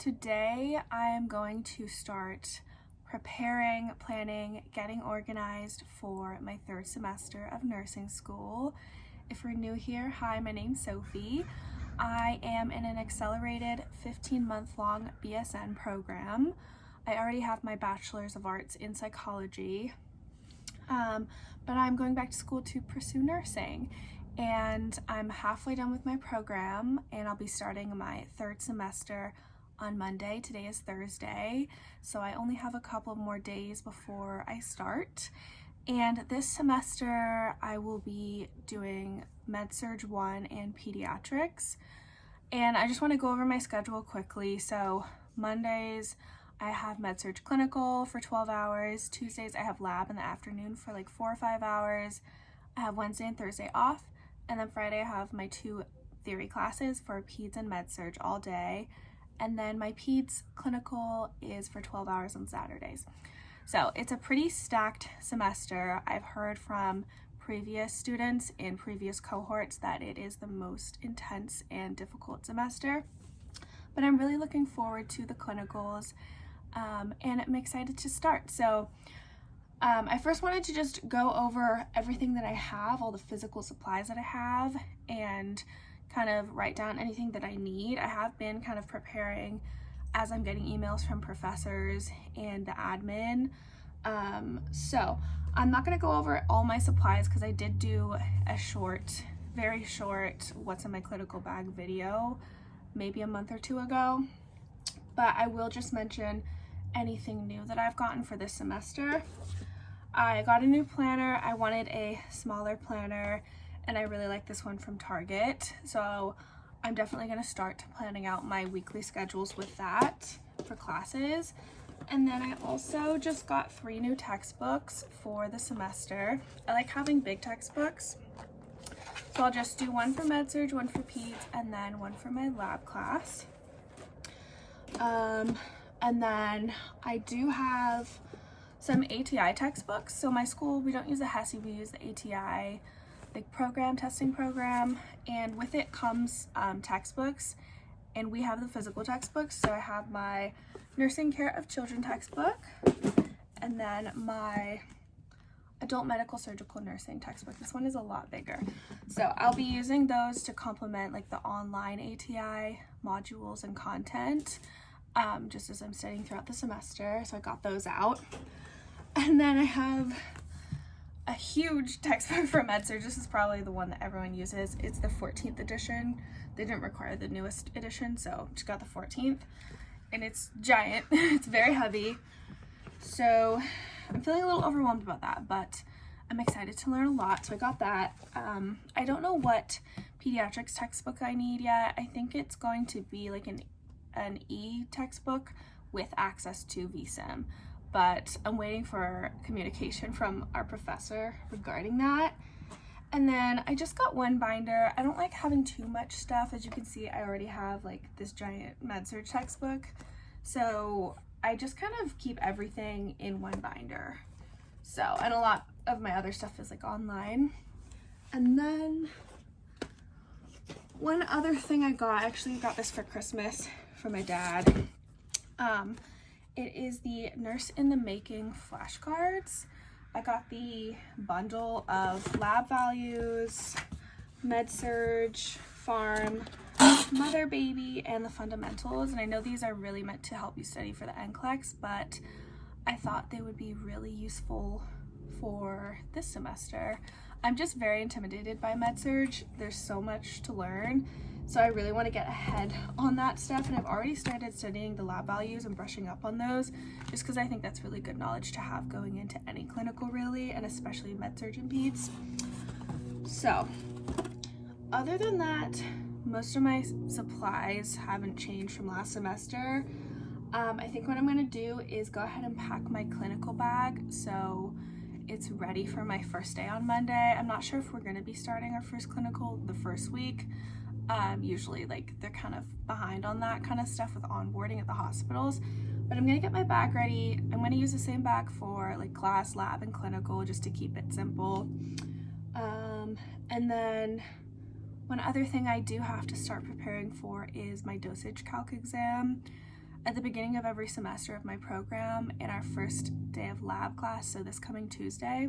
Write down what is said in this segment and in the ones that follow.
Today I am going to start preparing, planning, getting organized for my third semester of nursing school. If you're new here, hi, my name's Sophie. I am in an accelerated 15-month-long BSN program. I already have my Bachelor's of Arts in Psychology, but I'm going back to school to pursue nursing. And I'm halfway done with my program, and I'll be starting my third semester on Monday. Today is Thursday, so I only have a couple more days before I start. And this semester I will be doing Med-Surg 1 and Pediatrics. And I just want to go over my schedule quickly. So Mondays I have Med-Surg clinical for 12 hours. Tuesdays I have lab in the afternoon for like 4 or 5 hours. I have Wednesday and Thursday off. And then Friday I have my 2 theory classes for Peds and Med-Surg all day. And then my Peds clinical is for 12 hours on Saturdays. So it's a pretty stacked semester. I've heard from previous students in previous cohorts that it is the most intense and difficult semester. But I'm really looking forward to the clinicals, and I'm excited to start. So I first wanted to just go over everything that I have, all the physical supplies that I have, and kind of write down anything that I need. I have been kind of preparing as I'm getting emails from professors and the admin. So I'm not going to go over all my supplies because I did do a short, very short what's in my clinical bag video maybe a month or 2 ago, but I will just mention anything new that I've gotten for this semester. I got a new planner. I wanted a smaller planner, and I really like this one from Target. So I'm definitely going to start planning out my weekly schedules with that for classes. And then I also just got 3 new textbooks for the semester. I like having big textbooks. So I'll just do one for Med-Surg, one for Peds, and then one for my lab class. And then I do have some ATI textbooks. So my school, we don't use the HESI, we use the ATI testing program, and with it comes textbooks, and we have the physical textbooks. So I have my nursing care of children textbook, and then my adult medical surgical nursing textbook. This one is a lot bigger, so I'll be using those to complement like the online ATI modules and content, just as I'm studying throughout the semester. So I got those out. And then I have a huge textbook for Med-Surg. This is probably the one that everyone uses. It's the 14th edition. They didn't require the newest edition, so just got the 14th. And it's giant. It's very heavy. So I'm feeling a little overwhelmed about that, but I'm excited to learn a lot. So I got that. I don't know what pediatrics textbook I need yet. I think it's going to be like an e-textbook with access to VSIM. But I'm waiting for communication from our professor regarding that. And then I just got one binder. I don't like having too much stuff. As you can see, I already have like this giant Med-Surg textbook. So I just kind of keep everything in one binder. So, and a lot of my other stuff is like online. And then one other thing I actually got this for Christmas for my dad. It is the Nurse in the Making flashcards. I got the bundle of lab values, Med-Surg, Pharm, Mother Baby, and the fundamentals. And I know these are really meant to help you study for the NCLEX, but I thought they would be really useful for this semester. I'm just very intimidated by Med-Surg. There's so much to learn. So I really want to get ahead on that stuff, and I've already started studying the lab values and brushing up on those, just because I think that's really good knowledge to have going into any clinical really, and especially Med-Surg and Peds. So other than that, most of my supplies haven't changed from last semester. I think what I'm going to do is go ahead and pack my clinical bag so it's ready for my first day on Monday. I'm not sure if we're going to be starting our first clinical the first week. Usually like they're kind of behind on that kind of stuff with onboarding at the hospitals, but I'm gonna get my bag ready. I'm gonna use the same bag for like class, lab, and clinical just to keep it simple. And then one other thing I do have to start preparing for is my dosage calc exam. at the beginning of every semester of my program, in our first day of lab class, so this coming Tuesday,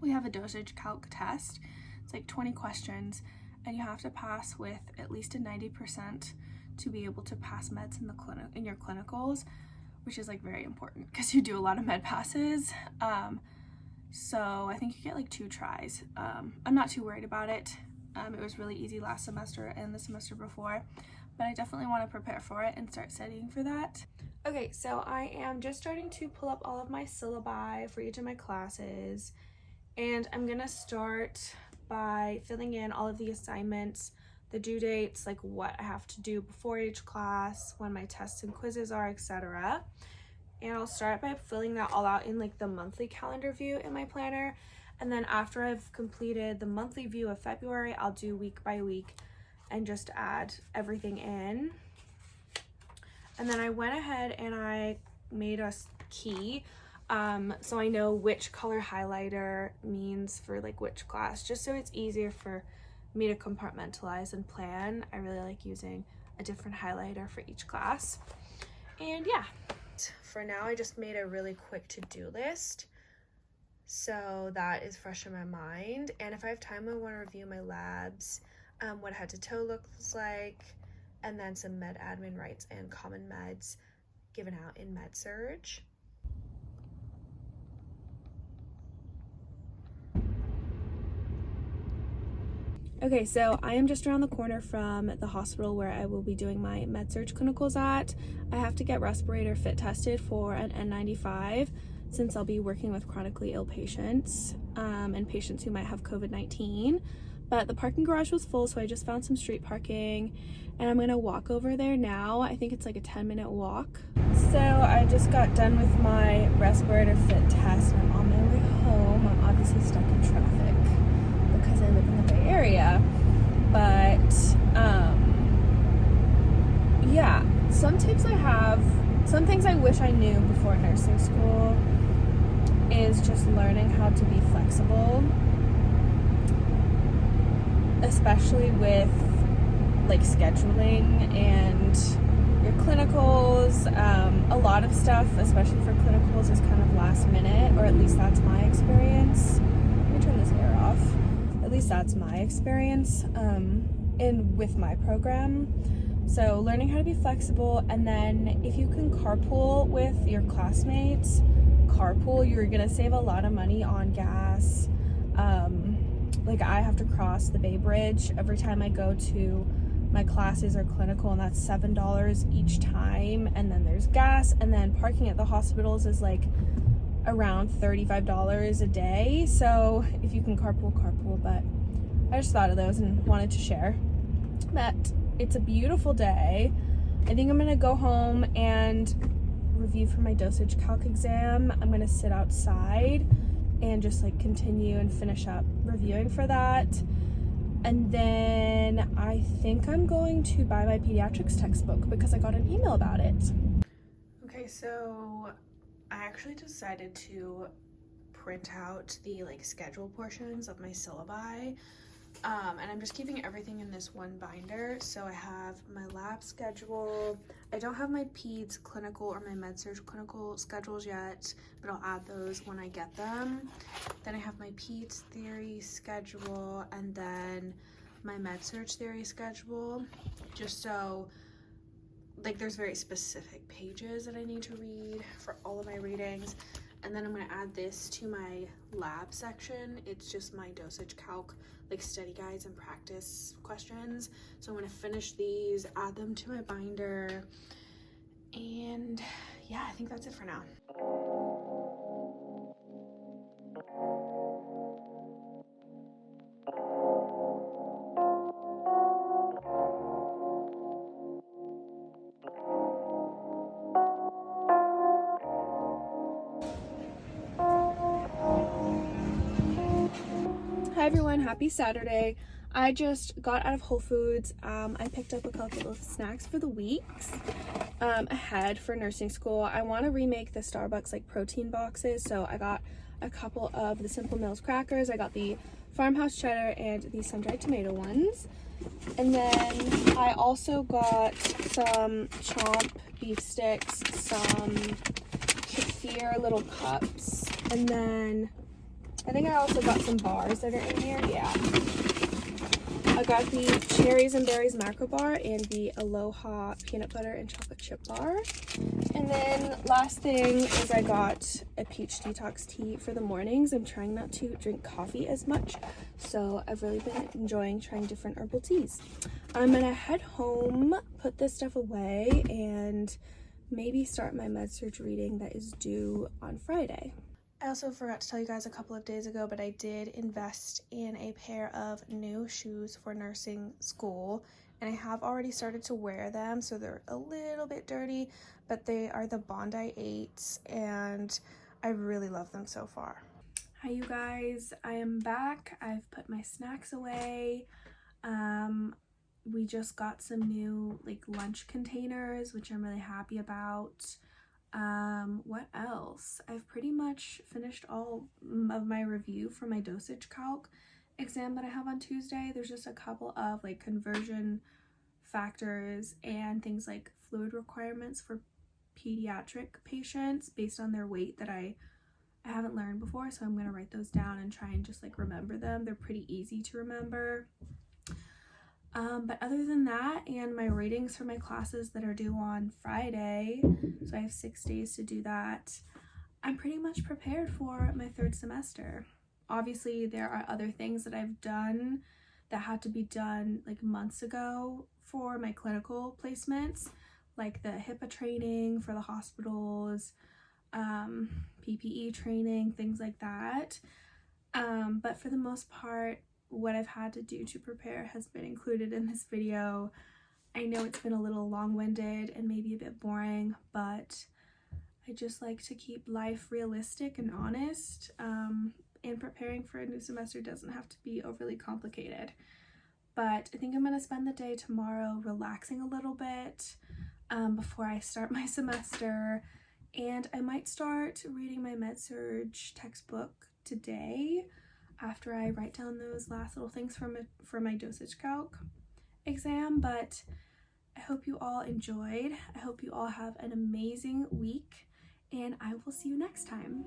we have a dosage calc test. It's like 20 questions, and you have to pass with at least a 90% to be able to pass meds in the clinic, in your clinicals, which is like very important because you do a lot of med passes. So I think you get like 2 tries. I'm not too worried about it. It was really easy last semester and the semester before, but I definitely want to prepare for it and start studying for that. Okay, so I am just starting to pull up all of my syllabi for each of my classes, and I'm gonna start by filling in all of the assignments, the due dates, like what I have to do before each class, when my tests and quizzes are, etc. And I'll start by filling that all out in like the monthly calendar view in my planner. And then after I've completed the monthly view of February, I'll do week by week and just add everything in. And then I went ahead and I made a key so I know which color highlighter means for like which class, just so it's easier for me to compartmentalize and plan. I really like using a different highlighter for each class. And yeah, for now I just made a really quick to-do list, so that is fresh in my mind. And if I have time, I want to review my labs, what head to toe looks like, and then some med admin rights and common meds given out in MedSurge. Okay, so I am just around the corner from the hospital where I will be doing my MedSurge clinicals at. I have to get respirator fit tested for an N95 since I'll be working with chronically ill patients and patients who might have COVID-19. But the parking garage was full, so I just found some street parking, and I'm gonna walk over there now. I think it's like a 10-minute walk. So I just got done with my respirator fit test, and I'm on my way home. I'm obviously stuck in traffic because I live in the Bay Area, but yeah, some tips I have, some things I wish I knew before nursing school is just learning how to be flexible, especially with like scheduling and your clinicals. A lot of stuff, especially for clinicals, is kind of last minute, or at least that's my experience. Let me turn this air off. At least that's my experience with my program. So learning how to be flexible, and then if you can carpool with your classmates, you're gonna save a lot of money on gas. Like I have to cross the Bay Bridge every time I go to my classes or clinical, and that's $7 each time, and then there's gas, and then parking at the hospitals is like around $35 a day. So if you can carpool, but I just thought of those and wanted to share. But it's a beautiful day. I think I'm gonna go home and review for my dosage calc exam. I'm gonna sit outside and just like continue and finish up reviewing for that. And then I think I'm going to buy my pediatrics textbook because I got an email about it. Okay, so I actually decided to print out the like schedule portions of my syllabi, and I'm just keeping everything in this one binder. So I have my lab schedule. I don't have my peds clinical or my MedSurge clinical schedules yet, but I'll add those when I get them. Then I have my peds theory schedule, and then my MedSurge theory schedule, just so like there's very specific pages that I need to read for all of my readings. And then I'm going to add this to my lab section. It's just my dosage calc, like study guides and practice questions. So I'm going to finish these, add them to my binder, and yeah, I think that's it for now. Hi everyone, happy Saturday. I just got out of Whole Foods. I picked up a couple of snacks for the weeks ahead for nursing school. I want to remake the Starbucks like protein boxes, so I got a couple of the Simple Mills crackers. I got the farmhouse cheddar and the sun-dried tomato ones. And then I also got some chomp beef sticks, some kefir little cups, and then I think I also got some bars that are in here. Yeah. I got the cherries and berries macro bar and the Aloha peanut butter and chocolate chip bar. And then last thing is I got a peach detox tea for the mornings. I'm trying not to drink coffee as much, so I've really been enjoying trying different herbal teas. I'm gonna head home, put this stuff away, and maybe start my med-surg reading that is due on Friday. I also forgot to tell you guys a couple of days ago, but I did invest in a pair of new shoes for nursing school, and I have already started to wear them, so they're a little bit dirty, but they are the Bondi 8s, and I really love them so far. Hi you guys, I am back. I've put my snacks away. We just got some new lunch containers, which I'm really happy about. What else? I've pretty much finished all of my review for my dosage calc exam that I have on Tuesday. There's just a couple of conversion factors and things like fluid requirements for pediatric patients based on their weight that I haven't learned before, so I'm going to write those down and try and just remember them. They're pretty easy to remember. But other than that, and my ratings for my classes that are due on Friday, so I have 6 days to do that, I'm pretty much prepared for my third semester. Obviously, there are other things that I've done that had to be done months ago for my clinical placements, like the HIPAA training for the hospitals, PPE training, things like that. But for the most part, what I've had to do to prepare has been included in this video. I know it's been a little long-winded and maybe a bit boring, but I just like to keep life realistic and honest, and preparing for a new semester doesn't have to be overly complicated. But I think I'm going to spend the day tomorrow relaxing a little bit before I start my semester, and I might start reading my med-surg textbook today after I write down those last little things for my dosage calc exam. But I hope you all enjoyed. I hope you all have an amazing week, and I will see you next time.